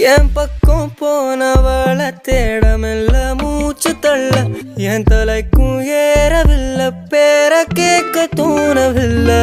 என் பக்கம் போனவளை தேடமில்ல மூச்சு தள்ள என் தலைக்கும் ஏறவில்லை பேர கேட்க தோணவில்லை